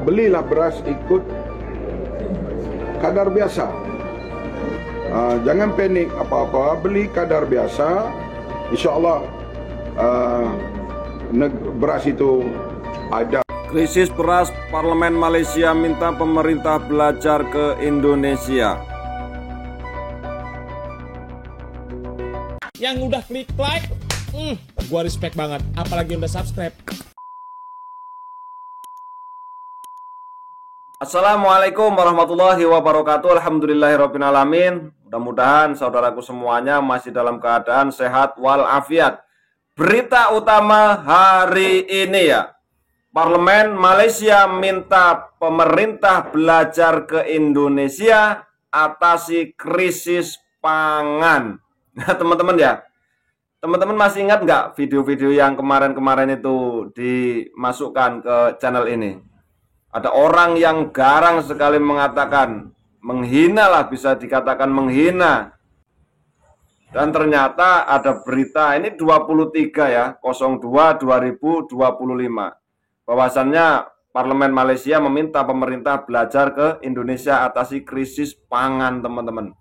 belilah beras ikut kadar biasa. Jangan panik apa-apa, beli kadar biasa. InsyaAllah beras itu ada. Krisis beras, Parlemen Malaysia minta pemerintah belajar ke Indonesia. Yang udah klik like, gua respect banget. Apalagi udah subscribe. Assalamualaikum warahmatullahi wabarakatuh. Alhamdulillahirabbil alamin. Mudah-mudahan saudaraku semuanya masih dalam keadaan sehat walafiat. Berita utama hari ini ya. Parlemen Malaysia minta pemerintah belajar ke Indonesia atasi krisis pangan. Nah teman-teman ya, teman-teman masih ingat nggak video-video yang kemarin-kemarin itu dimasukkan ke channel ini? Ada orang yang garang sekali mengatakan, menghina lah, bisa dikatakan menghina. Dan ternyata ada berita, ini 23 ya, 02/2025. Bahwasannya Parlemen Malaysia meminta pemerintah belajar ke Indonesia atasi krisis pangan, teman-teman.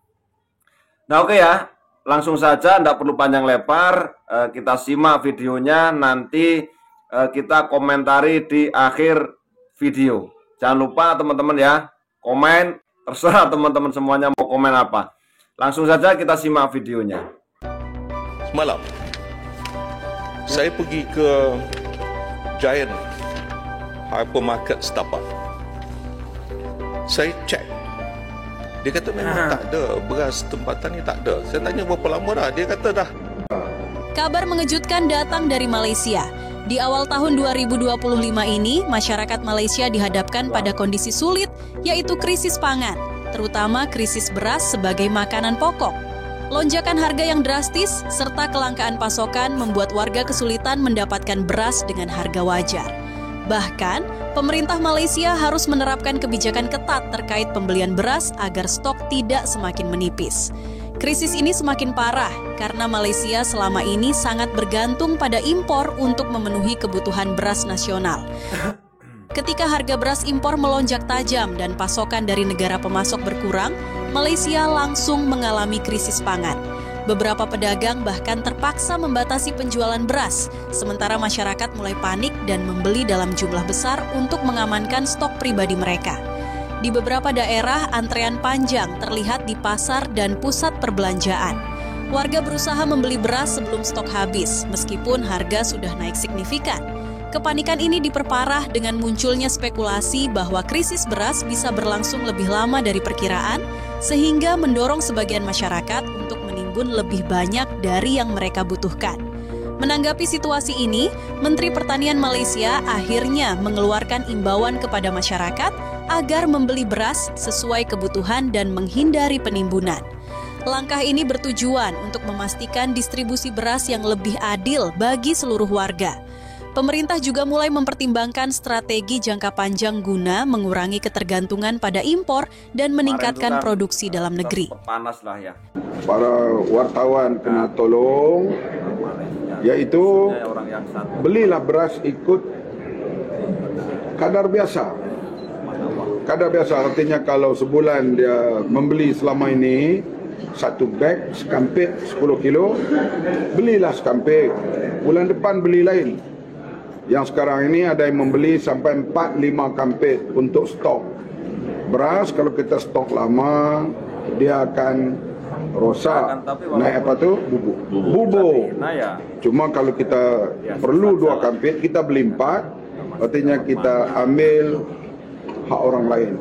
Nah oke ya, langsung saja, tidak perlu panjang lebar, kita simak videonya, nanti kita komentari di akhir video. Jangan lupa teman-teman ya, komen, terserah teman-teman semuanya mau komen apa. Langsung saja kita simak videonya. Semalam saya pergi ke Giant Hypermarket Setapak. Saya cek, dia kata memang tak ada beras tempatan ni, tak ada. Saya tanya berapa lama dah, dia kata dah. Kabar mengejutkan datang dari Malaysia. Di awal tahun 2025 ini, masyarakat Malaysia dihadapkan pada kondisi sulit, yaitu krisis pangan, terutama krisis beras sebagai makanan pokok. Lonjakan harga yang drastis, serta kelangkaan pasokan membuat warga kesulitan mendapatkan beras dengan harga wajar. Bahkan, pemerintah Malaysia harus menerapkan kebijakan ketat terkait pembelian beras agar stok tidak semakin menipis. Krisis ini semakin parah karena Malaysia selama ini sangat bergantung pada impor untuk memenuhi kebutuhan beras nasional. Ketika harga beras impor melonjak tajam dan pasokan dari negara pemasok berkurang, Malaysia langsung mengalami krisis pangan. Beberapa pedagang bahkan terpaksa membatasi penjualan beras, sementara masyarakat mulai panik dan membeli dalam jumlah besar untuk mengamankan stok pribadi mereka. Di beberapa daerah, antrean panjang terlihat di pasar dan pusat perbelanjaan. Warga berusaha membeli beras sebelum stok habis, meskipun harga sudah naik signifikan. Kepanikan ini diperparah dengan munculnya spekulasi bahwa krisis beras bisa berlangsung lebih lama dari perkiraan, sehingga mendorong sebagian masyarakat untuk menimbun lebih banyak dari yang mereka butuhkan. Menanggapi situasi ini, Menteri Pertanian Malaysia akhirnya mengeluarkan imbauan kepada masyarakat agar membeli beras sesuai kebutuhan dan menghindari penimbunan. Langkah ini bertujuan untuk memastikan distribusi beras yang lebih adil bagi seluruh warga. Pemerintah juga mulai mempertimbangkan strategi jangka panjang guna mengurangi ketergantungan pada impor dan meningkatkan produksi dalam negeri. Panas lah ya. Para wartawan kena tolong, yaitu belilah beras ikut kadar biasa. Kadar biasa artinya kalau sebulan dia membeli selama ini satu beg sekampit 10 kilo, belilah sekampit. Bulan depan beli lain. Yang sekarang ini ada yang membeli sampai 4-5 kampit untuk stok. Beras kalau kita stok lama, dia akan rosak, naik apa tu? Bubuk. Cuma kalau kita perlu 2 kampit, kita beli 4, artinya kita ambil hak orang lain.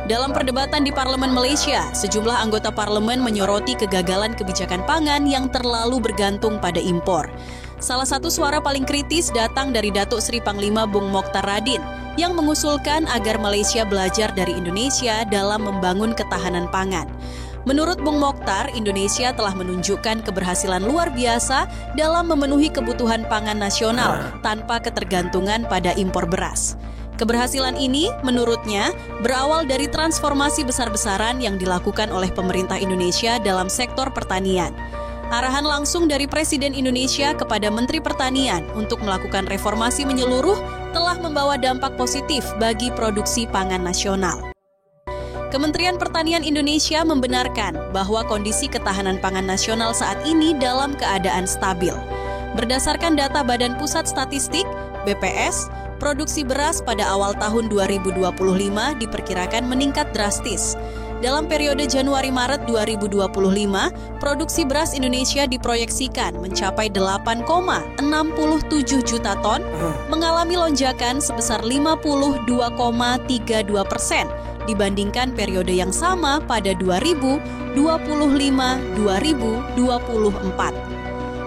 Dalam perdebatan di Parlemen Malaysia, sejumlah anggota parlemen menyoroti kegagalan kebijakan pangan yang terlalu bergantung pada impor. Salah satu suara paling kritis datang dari Datuk Seri Panglima Bung Mokhtar Radin yang mengusulkan agar Malaysia belajar dari Indonesia dalam membangun ketahanan pangan. Menurut Bung Mokhtar, Indonesia telah menunjukkan keberhasilan luar biasa dalam memenuhi kebutuhan pangan nasional tanpa ketergantungan pada impor beras. Keberhasilan ini, menurutnya, berawal dari transformasi besar-besaran yang dilakukan oleh pemerintah Indonesia dalam sektor pertanian. Arahan langsung dari Presiden Indonesia kepada Menteri Pertanian untuk melakukan reformasi menyeluruh telah membawa dampak positif bagi produksi pangan nasional. Kementerian Pertanian Indonesia membenarkan bahwa kondisi ketahanan pangan nasional saat ini dalam keadaan stabil. Berdasarkan data Badan Pusat Statistik, BPS, produksi beras pada awal tahun 2025 diperkirakan meningkat drastis. Dalam periode Januari-Maret 2025, produksi beras Indonesia diproyeksikan mencapai 8,67 juta ton, mengalami lonjakan sebesar 52,32% dibandingkan periode yang sama pada 2025-2024.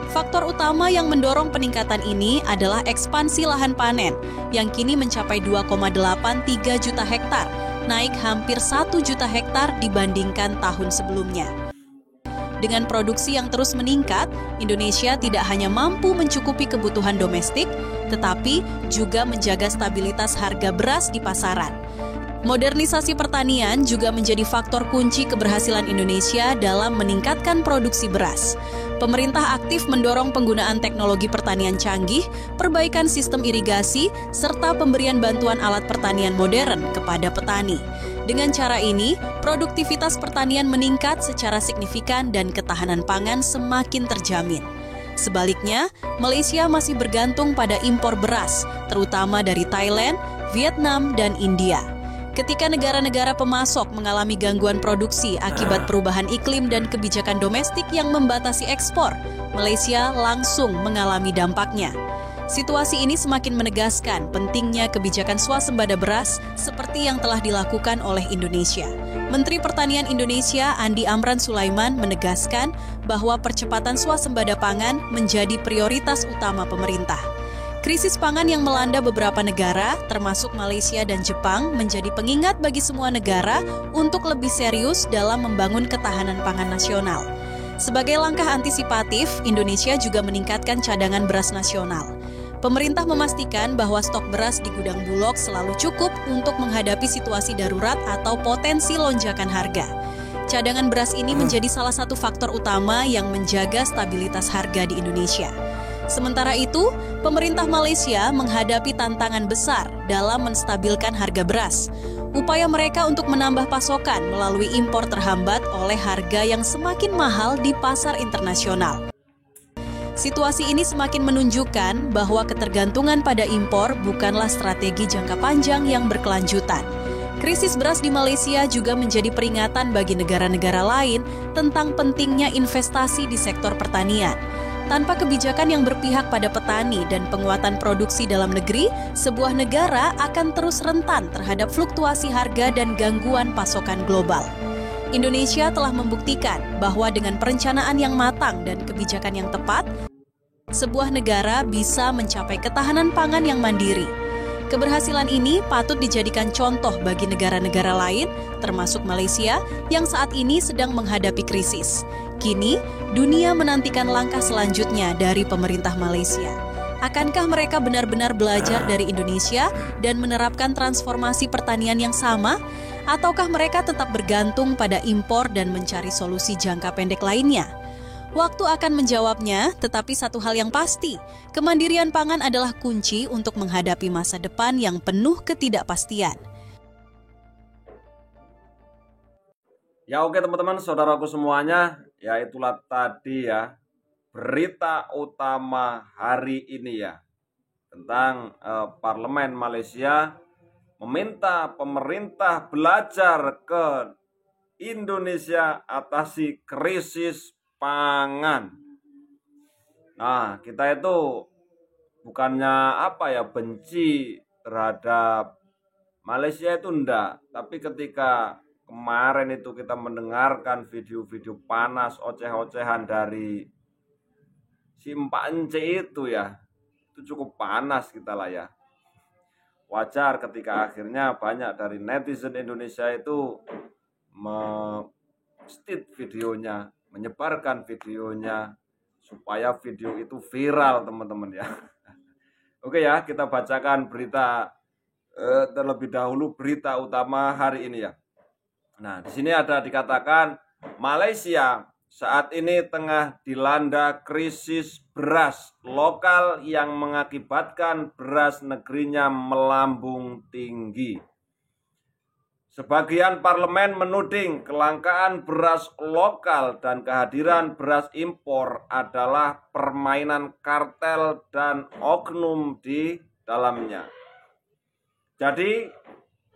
Faktor utama yang mendorong peningkatan ini adalah ekspansi lahan panen yang kini mencapai 2,83 juta hektar, naik hampir 1 juta hektar dibandingkan tahun sebelumnya. Dengan produksi yang terus meningkat, Indonesia tidak hanya mampu mencukupi kebutuhan domestik, tetapi juga menjaga stabilitas harga beras di pasaran. Modernisasi pertanian juga menjadi faktor kunci keberhasilan Indonesia dalam meningkatkan produksi beras. Pemerintah aktif mendorong penggunaan teknologi pertanian canggih, perbaikan sistem irigasi, serta pemberian bantuan alat pertanian modern kepada petani. Dengan cara ini, produktivitas pertanian meningkat secara signifikan dan ketahanan pangan semakin terjamin. Sebaliknya, Malaysia masih bergantung pada impor beras, terutama dari Thailand, Vietnam, dan India. Ketika negara-negara pemasok mengalami gangguan produksi akibat perubahan iklim dan kebijakan domestik yang membatasi ekspor, Malaysia langsung mengalami dampaknya. Situasi ini semakin menegaskan pentingnya kebijakan swasembada beras seperti yang telah dilakukan oleh Indonesia. Menteri Pertanian Indonesia Andi Amran Sulaiman menegaskan bahwa percepatan swasembada pangan menjadi prioritas utama pemerintah. Krisis pangan yang melanda beberapa negara, termasuk Malaysia dan Jepang, menjadi pengingat bagi semua negara untuk lebih serius dalam membangun ketahanan pangan nasional. Sebagai langkah antisipatif, Indonesia juga meningkatkan cadangan beras nasional. Pemerintah memastikan bahwa stok beras di gudang Bulog selalu cukup untuk menghadapi situasi darurat atau potensi lonjakan harga. Cadangan beras ini menjadi salah satu faktor utama yang menjaga stabilitas harga di Indonesia. Sementara itu, pemerintah Malaysia menghadapi tantangan besar dalam menstabilkan harga beras. Upaya mereka untuk menambah pasokan melalui impor terhambat oleh harga yang semakin mahal di pasar internasional. Situasi ini semakin menunjukkan bahwa ketergantungan pada impor bukanlah strategi jangka panjang yang berkelanjutan. Krisis beras di Malaysia juga menjadi peringatan bagi negara-negara lain tentang pentingnya investasi di sektor pertanian. Tanpa kebijakan yang berpihak pada petani dan penguatan produksi dalam negeri, sebuah negara akan terus rentan terhadap fluktuasi harga dan gangguan pasokan global. Indonesia telah membuktikan bahwa dengan perencanaan yang matang dan kebijakan yang tepat, sebuah negara bisa mencapai ketahanan pangan yang mandiri. Keberhasilan ini patut dijadikan contoh bagi negara-negara lain, termasuk Malaysia, yang saat ini sedang menghadapi krisis. Kini, dunia menantikan langkah selanjutnya dari pemerintah Malaysia. Akankah mereka benar-benar belajar dari Indonesia dan menerapkan transformasi pertanian yang sama? Ataukah mereka tetap bergantung pada impor dan mencari solusi jangka pendek lainnya? Waktu akan menjawabnya, tetapi satu hal yang pasti, kemandirian pangan adalah kunci untuk menghadapi masa depan yang penuh ketidakpastian. Ya oke teman-teman, saudaraku semuanya, ya itulah tadi ya berita utama hari ini ya tentang Parlemen Malaysia meminta pemerintah belajar ke Indonesia atasi krisis pangan. Nah, kita itu bukannya benci terhadap Malaysia itu enggak, tapi ketika kemarin itu kita mendengarkan video-video panas, oceh-ocehan dari si Mbak Ence itu ya, itu cukup panas kita lah ya. Wajar ketika akhirnya banyak dari netizen Indonesia itu me-stit videonya, menyebarkan videonya, supaya video itu viral teman-teman ya. Oke ya, kita bacakan berita terlebih dahulu, berita utama hari ini ya. Nah, di sini ada dikatakan Malaysia saat ini tengah dilanda krisis beras lokal yang mengakibatkan beras negerinya melambung tinggi. Sebagian parlemen menuding kelangkaan beras lokal dan kehadiran beras impor adalah permainan kartel dan oknum di dalamnya. Jadi,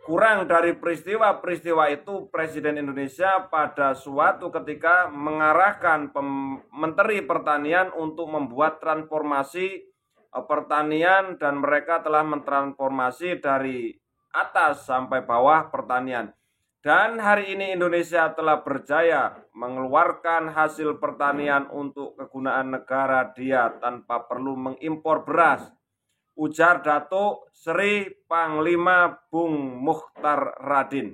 kurang dari peristiwa-peristiwa itu, Presiden Indonesia pada suatu ketika mengarahkan Menteri Pertanian untuk membuat transformasi pertanian, dan mereka telah mentransformasi dari atas sampai bawah pertanian. Dan hari ini Indonesia telah berjaya mengeluarkan hasil pertanian untuk kegunaan negara dia tanpa perlu mengimpor beras. Ujar Datuk Seri Panglima Bung Mukhtar Radin,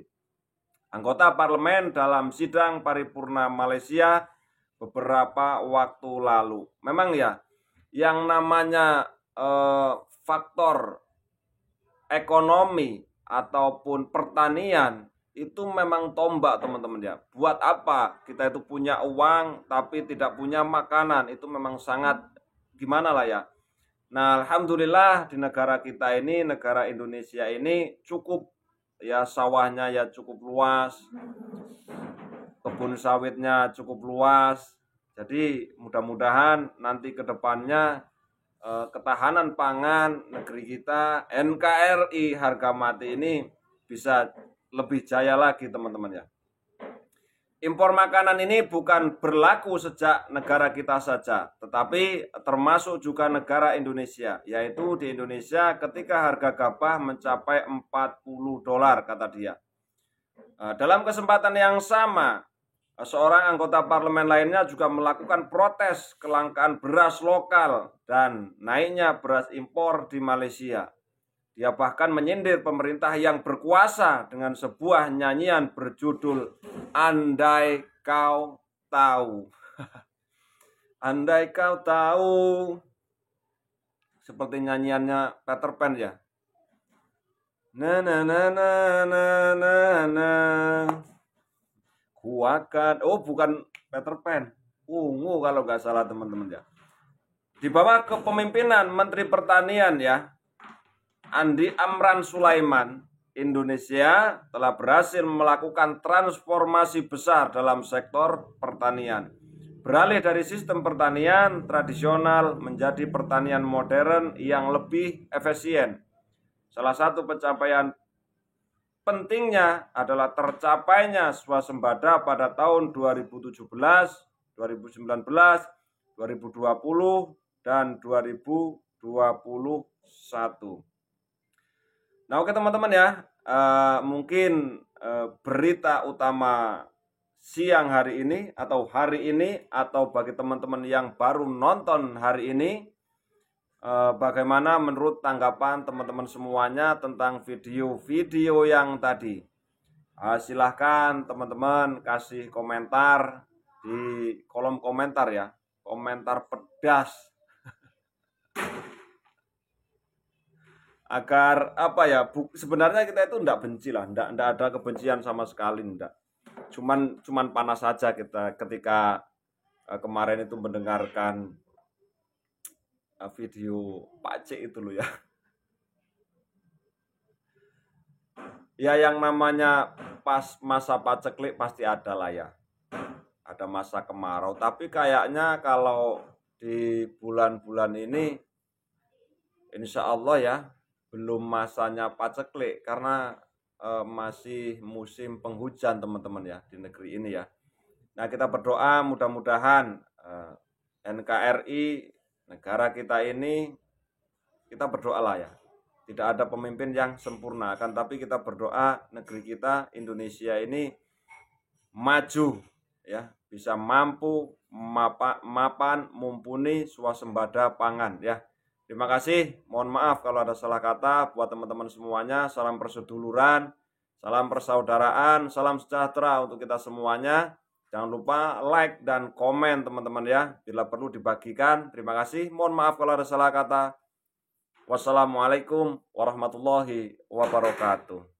anggota parlemen dalam sidang paripurna Malaysia beberapa waktu lalu. Memang ya, yang namanya faktor ekonomi ataupun pertanian itu memang tombak, teman-teman ya. Buat apa kita itu punya uang tapi tidak punya makanan, itu memang sangat gimana lah ya. Nah, alhamdulillah di negara kita ini, negara Indonesia ini cukup ya, sawahnya ya cukup luas, kebun sawitnya cukup luas. Jadi mudah-mudahan nanti ke depannya ketahanan pangan negeri kita, NKRI harga mati ini bisa lebih jaya lagi, teman-teman ya. Impor makanan ini bukan berlaku sejak negara kita saja, tetapi termasuk juga negara Indonesia, yaitu di Indonesia ketika harga gabah mencapai $40 kata dia. Dalam kesempatan yang sama, seorang anggota parlemen lainnya juga melakukan protes kelangkaan beras lokal dan naiknya beras impor di Malaysia. Dia bahkan menyindir pemerintah yang berkuasa dengan sebuah nyanyian berjudul Andai Kau Tahu. Andai kau tahu. Seperti nyanyiannya Peter Pan ya. Na na na na na na na. Kuakan, oh bukan Peter Pan, ungu kalau nggak salah, teman-teman ya. Di bawah kepemimpinan Menteri Pertanian ya, Andi Amran Sulaiman, Indonesia telah berhasil melakukan transformasi besar dalam sektor pertanian. Beralih dari sistem pertanian tradisional menjadi pertanian modern yang lebih efisien. Salah satu pencapaian pentingnya adalah tercapainya swasembada pada tahun 2017, 2019, 2020, dan 2021. Nah, oke teman-teman ya, mungkin berita utama siang hari ini atau bagi teman-teman yang baru nonton hari ini, bagaimana menurut tanggapan teman-teman semuanya tentang video-video yang tadi. Silahkan teman-teman kasih komentar di kolom komentar ya, komentar pedas. Agar apa ya, sebenarnya kita itu enggak benci lah, enggak ada kebencian sama sekali, enggak. Cuman panas saja kita ketika kemarin itu mendengarkan video Pak C itu loh ya. Ya yang namanya pas masa paceklik pasti ada lah ya. Ada masa kemarau, tapi kayaknya kalau di bulan-bulan ini insya Allah ya belum masanya paceklik, karena masih musim penghujan teman-teman ya di negeri ini ya. Nah, kita berdoa mudah-mudahan NKRI negara kita ini, kita berdoa lah ya, tidak ada pemimpin yang sempurna, kan, tapi kita berdoa negeri kita Indonesia ini maju ya, bisa mampu mapan mumpuni swasembada pangan ya. Terima kasih, mohon maaf kalau ada salah kata. Buat teman-teman semuanya, salam perseduluran, salam persaudaraan, salam sejahtera untuk kita semuanya. Jangan lupa like dan komen teman-teman ya, bila perlu dibagikan. Terima kasih, mohon maaf kalau ada salah kata. Wassalamualaikum warahmatullahi wabarakatuh.